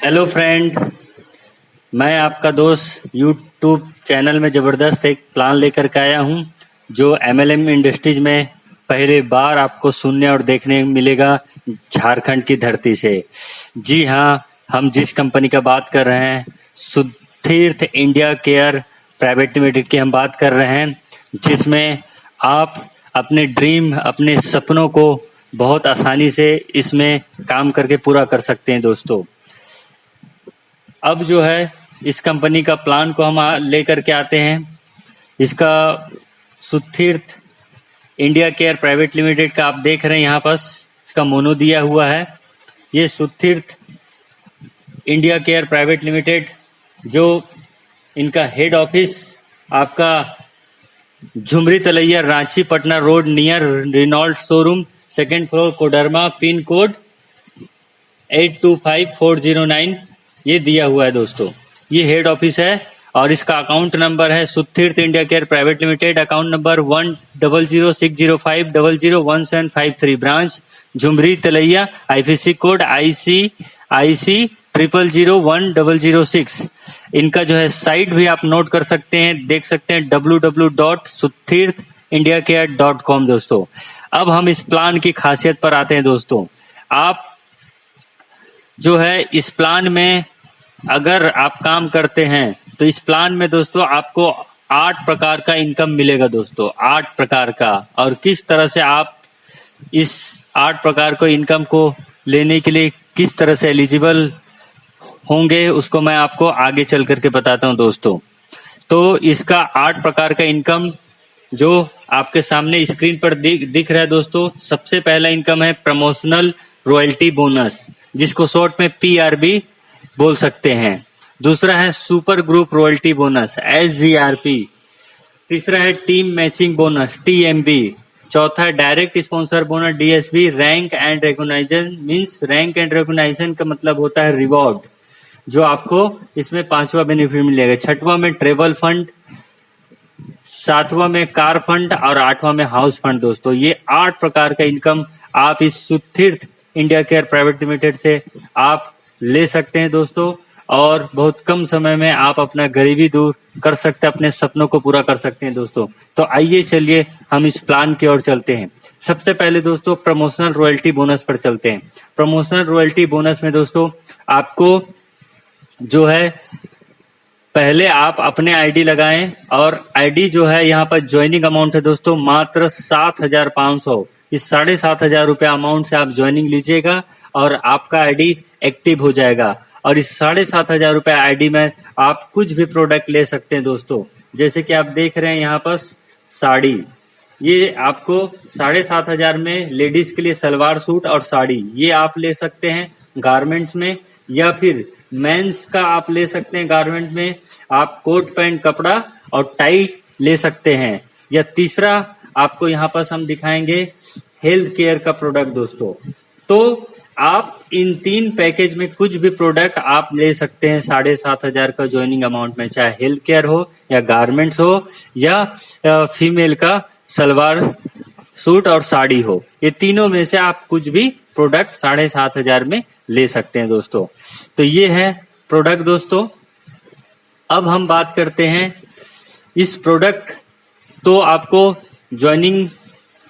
Hello friend, मैं आपका दोस्त यूट्यूब चैनल में ज़बरदस्त एक प्लान लेकर के आया हूं जो एमएलएम इंडस्ट्रीज में पहली बार आपको सुनने और देखने मिलेगा झारखंड की धरती से। जी हां, हम जिस कंपनी का बात कर रहे हैं सुतीर्थ इंडिया केयर प्राइवेट लिमिटेड की हम बात कर रहे हैं, जिसमें आप अपने ड्रीम, अपने सपनों को बहुत आसानी से इसमें काम करके पूरा कर सकते हैं दोस्तों। अब जो है इस कंपनी का प्लान को हम लेकर के आते हैं। इसका सुतीर्थ इंडिया केयर प्राइवेट लिमिटेड का आप देख रहे हैं, यहाँ पास इसका मोनो दिया हुआ है। ये Sutirth India Care Private Limited, जो इनका हेड ऑफिस आपका Jhumri Telaiya Ranchi Patna road near Renault showroom, second floor, Koderma, pin code 825409 ये दिया हुआ है दोस्तों। ये हेड ऑफिस है और इसका अकाउंट नंबर है Sutirth India Care Private Limited, account number 100605001753, branch Jhumri Telaiya, IFSC code IC 000106। इनका जो है साइट भी आप नोट कर सकते हैं, देख सकते हैं www.sutirthindiacare.com दोस्तों। अब हम इस प्लान की खासियत पर आते हैं दोस्तों। आप जो है इस प्लान में अगर आप काम करते हैं तो इस प्लान में दोस्तों आपको 8 प्रकार का इनकम मिलेगा दोस्तों, 8 प्रकार का। और किस तरह से आप इस 8 प्रकार को इनकम को लेने के लिए किस तरह से एलिजिबल होंगे उसको मैं आपको आगे चल करके बताता हूं दोस्तों। तो इसका 8 प्रकार का इनकम जो आपके सामने स्क्रीन पर दिख रहा है दोस्तों। सबसे पहला इनकम है प्रमोशनल रॉयल्टी बोनस, जिसको शॉर्ट में PRB बोल सकते हैं। दूसरा है super group royalty bonus SGRP। तीसरा है टीम मैचिंग बोनस TMB। चौथा है direct sponsor bonus DSB। Rank and recognition, means rank and recognition का मतलब होता है रिवॉर्ड, जो आपको इसमें 5वां बेनिफिट मिलेगा। 6वां में ट्रेवल फंड, 7वां में कार फंड और 8वां में हाउस फंड दोस्तों। ये 8 प्रकार का इनकम आप इस सुतीर्थ इंडिया केयर प्राइवेट लिमिटेड से आप ले सकते हैं दोस्तों, और बहुत कम समय में आप अपना गरीबी दूर कर सकते हैं, अपने सपनों को पूरा कर सकते हैं दोस्तों। तो आइए चलिए हम इस प्लान की ओर चलते हैं। सबसे पहले दोस्तों प्रमोशनल रॉयल्टी बोनस पर चलते हैं। प्रमोशनल रॉयल्टी बोनस में दोस्तों आपको जो है पहले आप अपने आईडी लगाएं, और आईडी जो है यहाँ पर ज्वाइनिंग अमाउंट है दोस्तों मात्र 7,500। इस 7,500 रुपया अमाउंट से आप ज्वाइनिंग लीजिएगा और आपका आईडी एक्टिव हो जाएगा। और इस 7,500 रुपया आईडी में आप कुछ भी प्रोडक्ट ले सकते हैं दोस्तों। जैसे कि आप देख रहे हैं यहाँ पर साड़ी, ये आपको 7,500 में लेडीज के लिए सलवार सूट और साड़ी ये आप ले सकते हैं गारमेंट्स में, या फिर मेंस का आप ले सकते हैं गारमेंट में। आप कोट पैंट कपड़ा और टाई ले सकते हैं। या तीसरा आपको यहाँ पर हम दिखाएंगे हेल्थ केयर का प्रोडक्ट दोस्तों। तो आप इन 3 पैकेज में कुछ भी प्रोडक्ट आप ले सकते हैं 7,500 का ज्वाइनिंग अमाउंट में, चाहे हेल्थ केयर हो या गारमेंट्स हो या फीमेल का सलवार सूट और साड़ी हो। ये तीनों में से आप कुछ भी प्रोडक्ट 7,500 में ले सकते हैं दोस्तों। तो ये है प्रोडक्ट दोस्तों। अब हम बात करते हैं इस प्रोडक्ट, तो आपको ज्वाइनिंग,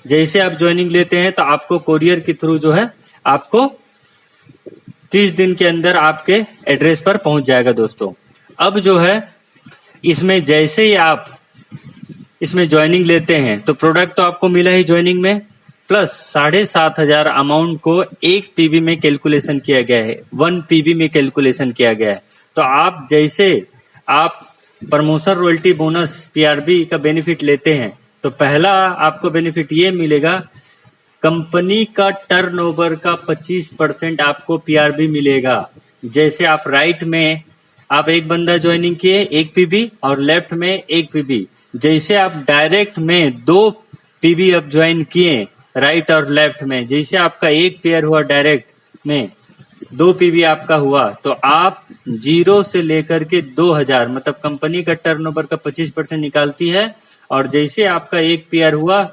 जैसे आप ज्वाइनिंग लेते हैं तो आपको कोरियर के थ्रू जो है आपको 30 दिन के अंदर आपके एड्रेस पर पहुंच जाएगा दोस्तों। अब जो है इसमें जैसे ही आप इसमें ज्वाइनिंग लेते हैं तो प्रोडक्ट तो आपको मिला ही ज्वाइनिंग में, प्लस 7,500 अमाउंट को 1 PB में कैलकुलेशन किया गया है, 1 PB में कैलकुलेशन किया गया है। तो आप जैसे आप प्रमोशन रॉयल्टी बोनस PRB का बेनिफिट लेते हैं तो पहला आपको बेनिफिट ये मिलेगा, कंपनी का टर्नओवर का 25% आपको PRB मिलेगा। जैसे आप राइट में आप एक बंदा ज्वाइनिंग किए 1 PB और लेफ्ट में 1 PB। जैसे आप डायरेक्ट में 2 PB अब ज्वाइन किए राइट और लेफ्ट में, जैसे आपका 1 पेयर हुआ डायरेक्ट में 2 PB आपका हुआ, तो आप 0 से लेकर के 2,000, मतलब कंपनी का टर्नओवर का 25% निकालती है। और जैसे आपका 1 पेयर हुआ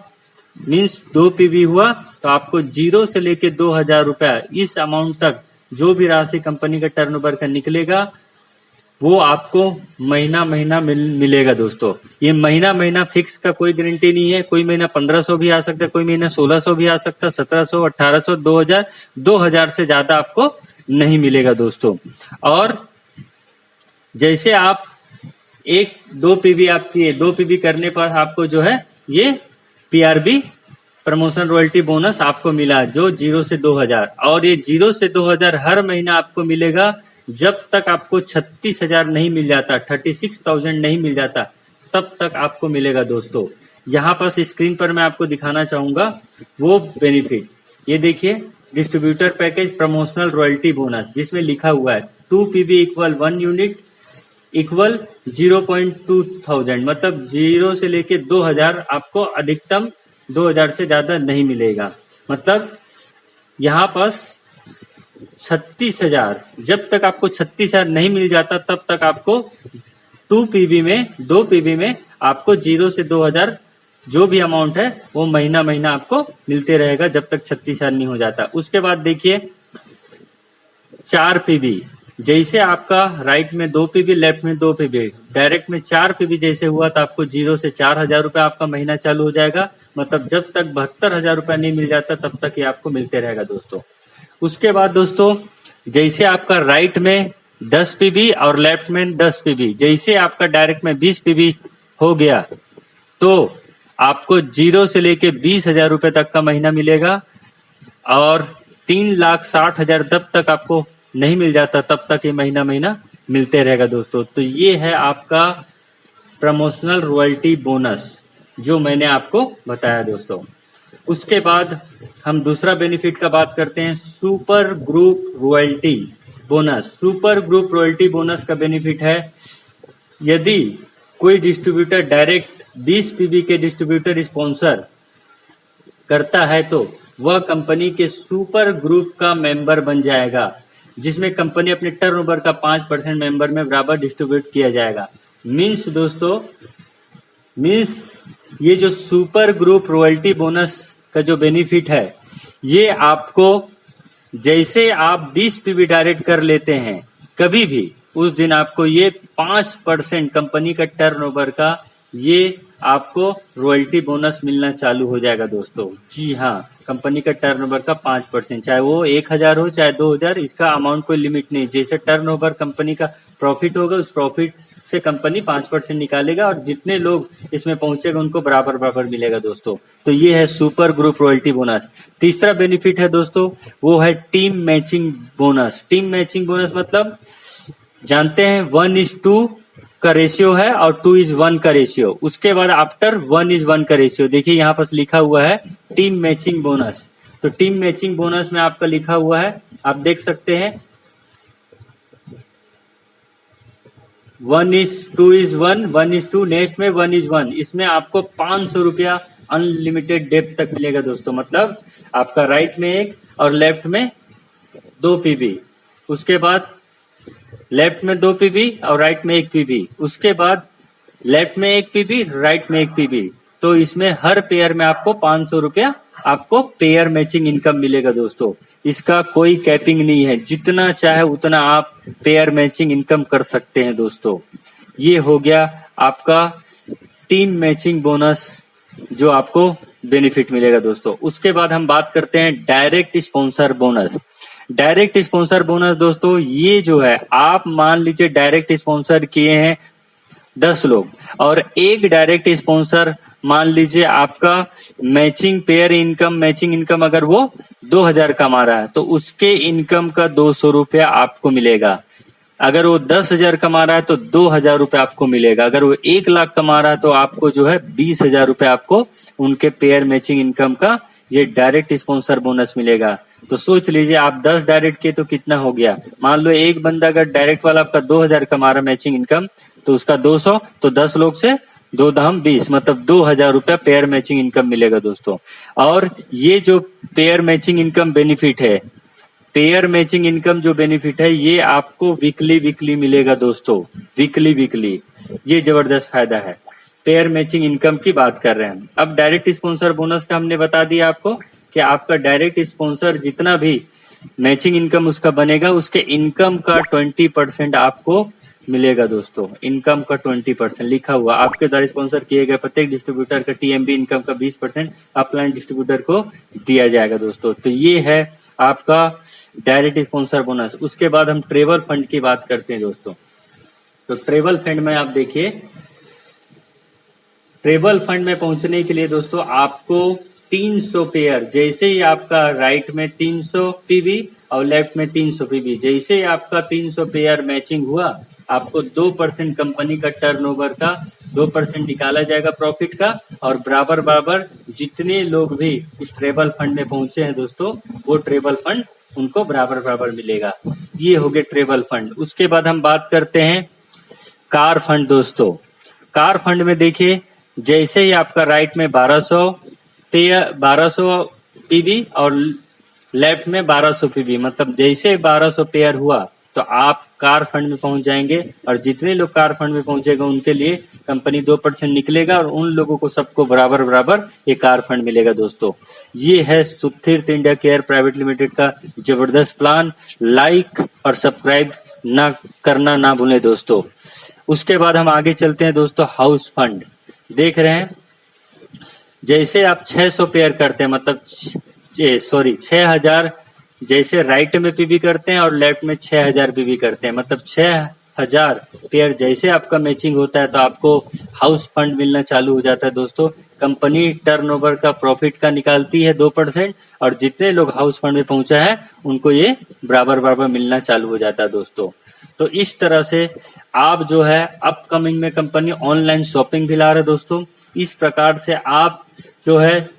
मीन्स 2 PB हुआ, तो आपको 0 से लेके 2,000 रुपया इस अमाउंट तक जो भी राशि कंपनी का टर्नओवर का निकलेगा वो आपको महीना महीना मिलेगा दोस्तों। ये महीना महीना फिक्स का कोई गारंटी नहीं है। कोई महीना 1500 भी आ सकता है, कोई महीना 1600 भी आ सकता है, 1700, 1800, 2000 से ज्यादा आपको नहीं मिलेगा दोस्तों। और जैसे आप दो पीवी आपकी 2 पीवी करने पर आपको जो है ये पीआरबी प्रमोशन रॉयल्टी बोनस आपको मिला जो 0 से 2000, और ये 0 से 2000 हर महीना आपको मिलेगा जब तक आपको 36,000 नहीं मिल जाता, 36,000 नहीं मिल जाता, तब तक आपको मिलेगा दोस्तों। यहाँ पर स्क्रीन पर मैं आपको दिखाना चाहूंगा वो बेनिफिट। ये देखिए, distributor package promotional royalty bonus, जिसमें लिखा हुआ है 2 पीवी इक्वल 1 यूनिट इक्वल 0.2000, मतलब 0 से लेके 2000 आपको अधिकतम 2000 से ज्यादा नहीं मिलेगा। मतलब यहाँ पास 36,000, जब तक आपको 36,000 नहीं मिल जाता तब तक आपको 2 पीवी में आपको 0 से 2000 जो भी अमाउंट है वो महीना महीना आपको मिलते रहेगा जब तक 36,000 नहीं हो जाता। उसके बाद देखिए 4 पीवी, जैसे आपका राइट में 2 पीवी, लेफ्ट में 2 पीवी, डायरेक्ट में 4 पीवी जैसे हुआ तो आपको 0 से 4,000 रुपए आपका महीना चालू हो जाएगा। मतलब जब तक 72,000 रुपए नहीं मिल जाता तब तक ये आपको मिलते रहेगा दोस्तों। उसके बाद दोस्तों जैसे आपका राइट में 10 पीवी और लेफ्ट में 10 पीवी, जैसे आपका डायरेक्ट में 20 पीवी हो गया तो आपको 0 से लेके 20,000 रुपए तक का महीना मिलेगा, और 3,60,000 जब तक आपको नहीं मिल जाता तब तक ये महीना महीना मिलते रहेगा दोस्तों। तो ये है आपका प्रमोशनल रॉयल्टी बोनस जो मैंने आपको बताया दोस्तों। उसके बाद हम दूसरा बेनिफिट का बात करते हैं, super group royalty bonus. Super group royalty bonus का बेनिफिट है, यदि कोई डिस्ट्रीब्यूटर डायरेक्ट 20 पीवी के डिस्ट्रीब्यूटर स्पॉन्सर करता है तो वह कंपनी के सुपर ग्रुप का मेंबर बन जाएगा, जिसमें कंपनी अपने टर्नओवर का 5% मेंबर में बराबर डिस्ट्रीब्यूट किया जाएगा। मीन्स दोस्तों, ये जो सुपर ग्रुप रॉयल्टी बोनस का जो बेनिफिट है, ये आपको जैसे आप 20 पीवी डायरेक्ट कर लेते हैं कभी भी, उस दिन आपको ये 5% कंपनी का टर्नओवर का ये आपको रॉयल्टी बोनस मिलना चालू हो जाएगा दोस्तों। जी हाँ, कंपनी का टर्नओवर का 5%, चाहे वो 1,000 हो चाहे 2,000, इसका अमाउंट कोई लिमिट नहीं। जैसे टर्नओवर कंपनी का प्रॉफिट होगा उस प्रॉफिट से कंपनी 5% निकालेगा और जितने लोग इसमें पहुंचेगा उनको बराबर बराबर मिलेगा दोस्तों। तो ये है सुपर ग्रुप रॉयल्टी बोनस। तीसरा बेनिफिट है दोस्तों, वो है team matching bonus. Team matching bonus मतलब जानते हैं 1:2 का रेशियो है और 2:1 का रेशियो, उसके बाद आफ्टर 1:1 का रेशियो। देखिए यहाँ पर लिखा हुआ है टीम मैचिंग बोनस। तो टीम मैचिंग बोनस में आपका लिखा हुआ है, आप देख सकते हैं 1:2:1, 1:2, नेक्स्ट में 1:1। इसमें आपको 500 रुपया अनलिमिटेड डेप्थ तक मिलेगा दोस्तों। मतलब आपका राइट में 1 और लेफ्ट में 2 पीवी, उसके बाद लेफ्ट में 2 पीवी और राइट में 1 पीवी, उसके बाद लेफ्ट में 1 पीवी, राइट में 1 पीवी। तो इसमें हर पेयर में आपको 500 रुपया आपको पेयर मैचिंग इनकम मिलेगा दोस्तों। इसका कोई कैपिंग नहीं है, जितना चाहे उतना आप पेयर मैचिंग इनकम कर सकते हैं दोस्तों। ये हो गया आपका टीम मैचिंग बोनस जो आपको बेनिफिट मिलेगा दोस्तों। उसके बाद हम बात करते हैं direct sponsor bonus. Direct sponsor bonus दोस्तों, ये जो है आप मान लीजिए डायरेक्ट स्पॉन्सर किए हैं 10 लोग, और एक डायरेक्ट स्पॉन्सर मान लीजिए आपका मैचिंग इनकम अगर वो 2,000 कमा रहा है तो उसके इनकम का 200 रुपया आपको मिलेगा। अगर वो 10,000 कमा रहा है तो 2,000 रुपये आपको मिलेगा। अगर वो 1,00,000 कमा रहा है तो आपको जो है 20,000 रुपये आपको उनके पेयर मैचिंग इनकम का ये डायरेक्ट स्पॉन्सर बोनस मिलेगा। तो सोच लीजिए आप 10 डायरेक्ट किए तो कितना हो गया। मान लो एक बंदा अगर डायरेक्ट वाला आपका 2,000 कमा रहा मैचिंग इनकम तो उसका 200, तो 10 लोग से 2 दाम 20, मतलब 2,000 रुपया पेयर मैचिंग इनकम मिलेगा दोस्तों। और ये जो पेयर मैचिंग इनकम बेनिफिट है, पेयर मैचिंग इनकम जो बेनिफिट है ये आपको वीकली मिलेगा दोस्तों। वीकली ये जबरदस्त फायदा है। पेयर मैचिंग इनकम की बात कर रहे हैं। अब डायरेक्ट स्पॉन्सर बोनस का हमने बता दिया आपको कि आपका डायरेक्ट स्पॉन्सर जितना भी मैचिंग इनकम उसका बनेगा, उसके इनकम का 20% आपको मिलेगा दोस्तों। इनकम का 20% लिखा हुआ आपके द्वारा स्पॉन्सर किए गए प्रत्येक डिस्ट्रीब्यूटर का टीएमबी इनकम का 20% अपलाइन डिस्ट्रीब्यूटर को दिया जाएगा दोस्तों। तो ये है आपका डायरेक्ट स्पॉन्सर बोनस। उसके बाद हम ट्रेवल फंड की बात करते हैं दोस्तों। तो ट्रेवल फंड में आप देखिए, ट्रेवल फंड में पहुंचने के लिए दोस्तों आपको 300 पेयर, जैसे ही आपका राइट में 300 पीवी और लेफ्ट में 300 पीवी, जैसे ही आपका 300 पेयर मैचिंग हुआ, आपको 2% कंपनी का टर्नओवर का 2% निकाला जाएगा प्रॉफिट का, और बराबर बराबर जितने लोग भी इस ट्रेवल फंड में पहुंचे हैं दोस्तों, वो ट्रेवल फंड उनको बराबर बराबर मिलेगा। ये हो गए ट्रेवल फंड। उसके बाद हम बात करते हैं कार फंड दोस्तों। कार फंड में देखिए, जैसे ही आपका राइट में 1200 पीवी और लेफ्ट में 1200 पीवी, मतलब जैसे 1200 पेयर हुआ तो आप कार फंड में पहुंच जाएंगे, और जितने लोग कार फंड में पहुंचेगा उनके लिए कंपनी 2% निकलेगा, और उन लोगों को सबको बराबर बराबर ये कार फंड मिलेगा दोस्तों। ये है सुखतीर्थ इंडिया केयर प्राइवेट लिमिटेड का जबरदस्त प्लान। लाइक और सब्सक्राइब ना करना ना भूलें दोस्तों। उसके बाद हम आगे चलते हैं दोस्तों। हाउस फंड देख रहे हैं, जैसे आप 600 पेयर करते हैं, मतलब 6000, जैसे राइट में पीवी करते हैं और लेफ्ट में 6000 पीवी करते हैं, मतलब 6000 पेयर जैसे आपका मैचिंग होता है तो आपको हाउस फंड मिलना चालू हो जाता है दोस्तों। कंपनी टर्नओवर का प्रॉफिट का निकालती है 2%, और जितने लोग हाउस फंड में पहुंचा है उनको ये बराबर बराबर मिलना चालू हो जाता है दोस्तों। तो इस तरह से आप जो है अपकमिंग में कंपनी ऑनलाइन शॉपिंग भी ला रहे दोस्तों। इस प्रकार से आप जो है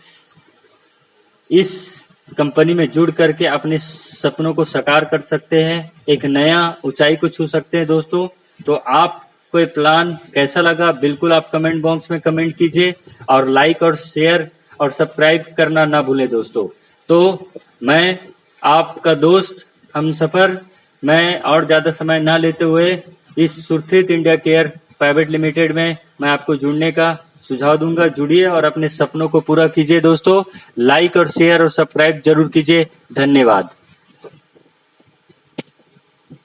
इस कंपनी में जुड़ करके अपने सपनों को साकार कर सकते हैं, एक नया ऊंचाई को छू सकते हैं दोस्तों। तो आपको ये प्लान कैसा लगा, बिल्कुल आप कमेंट बॉक्स में कमेंट कीजिए, और लाइक और शेयर और सब्सक्राइब करना ना भूलें दोस्तों। तो मैं आपका दोस्त हमसफर, मैं और ज्यादा समय ना लेते हुए इस सुरक्षित इंडिया केयर प्राइवेट लिमिटेड में मैं आपको जुड़ने का सुझाव दूंगा। जुड़िए और अपने सपनों को पूरा कीजिए दोस्तों। लाइक और शेयर और सब्सक्राइब जरूर कीजिए। धन्यवाद।